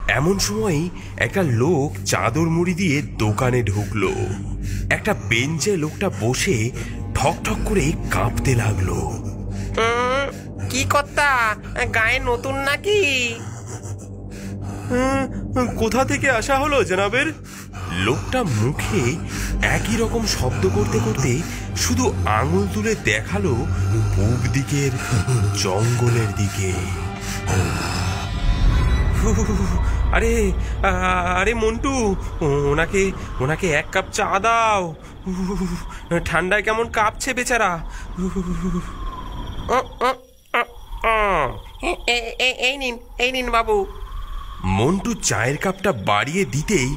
এমন সময় একটা লোক চাদর মুড়ি দিয়ে দোকানে ঢুকলো। একটা বেঞ্চে লোকটা বসে ঠক ঠক করে কাঁপতে লাগলো। কি কর্তা, গায়ে নতুন নাকি? কোথা থেকে আসা হলো জনাবের? লোকটা মুখে একই রকম শব্দ করতে করতে শুধু আঙুল তুলে দেখালো পূব দিকের জঙ্গলের দিকে। আরে আরে মন্টু, ওনাকে ওনাকে এক কাপ চা দাও। ঠান্ডায় কেমন কাঁপছে বেচারা। এই নিন বাবু। মন্টু চায়ের কাপটা বাড়িয়ে দিতেই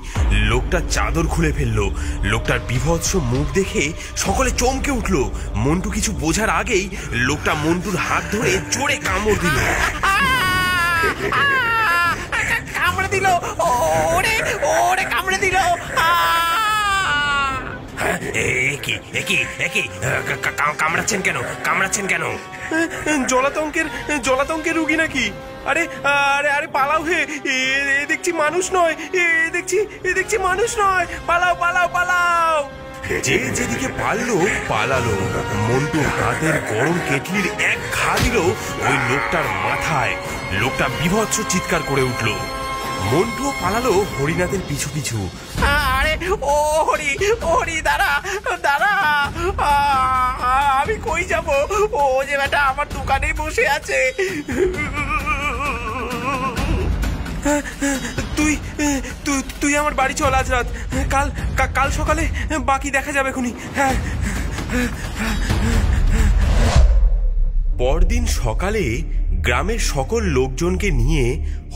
লোকটা চাদর খুলে ফেললো। লোকটার বিভৎস মুখ দেখে সকলে চমকে উঠলো। মন্টু কিছু বোঝার আগেই লোকটা মন্টুর হাত ধরে জোরে কামড় দিল। কামড়ে দিল, ওরে ওরে কামড়ে দিল। কামড়াচ্ছেন কেন? কামড়াচ্ছেন কেন? জলাতঙ্কের রুগী নাকি? আরে আরে আরে পালাও হে, এ দেখছি মানুষ নয়, এ দেখছি মানুষ নয়। পালাও পালাও পালাও। যে যেদিকে পালালো। মন্টু হাতের গরম কেটলির এক ঘা দিল ওই লোকটার মাথায়। লোকটা বিভৎস চিৎকার করে উঠলো। মন্টু পালালো হরিনাথের পিছু পিছু। আরে ও হরি দাঁড়া দাঁড়া, আমি কই যাব? ও যে বেটা আমার দোকানেই বসে আছে। তুই তুই তুই আমার বাড়ি চল আজ রাত। কাল সকালে বাকি দেখা যাবে খুনি। হ্যাঁ। পরদিন সকালে গ্রামের সকল লোকজনকে নিয়ে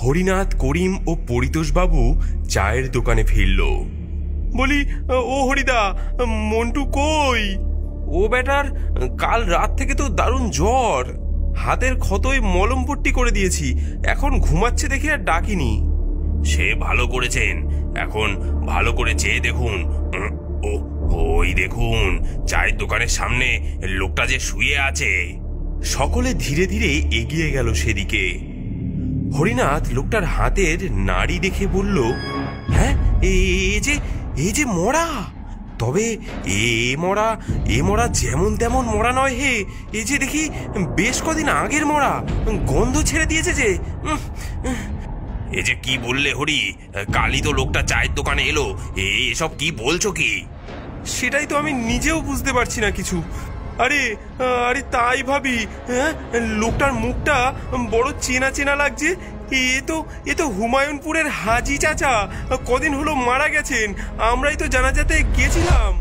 হরিনাথ, করিম ও পরিতোষবাবু চায়ের দোকানে ফিরল। বলি, ও হরিদা, মন্টু কই? ও বেটার কাল রাত থেকে তো দারুণ জ্বর। হাতের ক্ষতই মলম পট্টি করে দিয়েছি, এখন ঘুমাচ্ছে দেখে আর ডাকিনি। সে ভালো করেছেন। এখন ভালো করে চেয়ে দেখুন। ওই দেখুন চায়ের দোকানের সামনে লোকটা যে শুয়ে আছে। সকলে ধীরে ধীরে এগিয়ে গেল সেদিকে। হরিনাথ লোকটার হাতের নাড়ি দেখে বলল, হ্যাঁ, এ যে মরা। তবে এ মরা যেমন তেমন মরা নয় হে। এ যে দেখি বেশ কদিন আগের মরা, গন্ধ ছেড়ে দিয়েছে যে। এ যে কি বললে হরি? কালই তো লোকটা চায়ের দোকানে এলো। এসব কি বলছো কি? সেটাই তো আমি নিজেও বুঝতে পারছি না কিছু। আরে আরে তাই ভাবি, হ্যাঁ, লোকটার মুখটা বড় চেনা চেনা লাগছে। এ তো হুমায়ুনপুরের হাজি চাচা, কদিন হলো মারা গেছেন। আমরাই তো জানাজাতে গেছিলাম।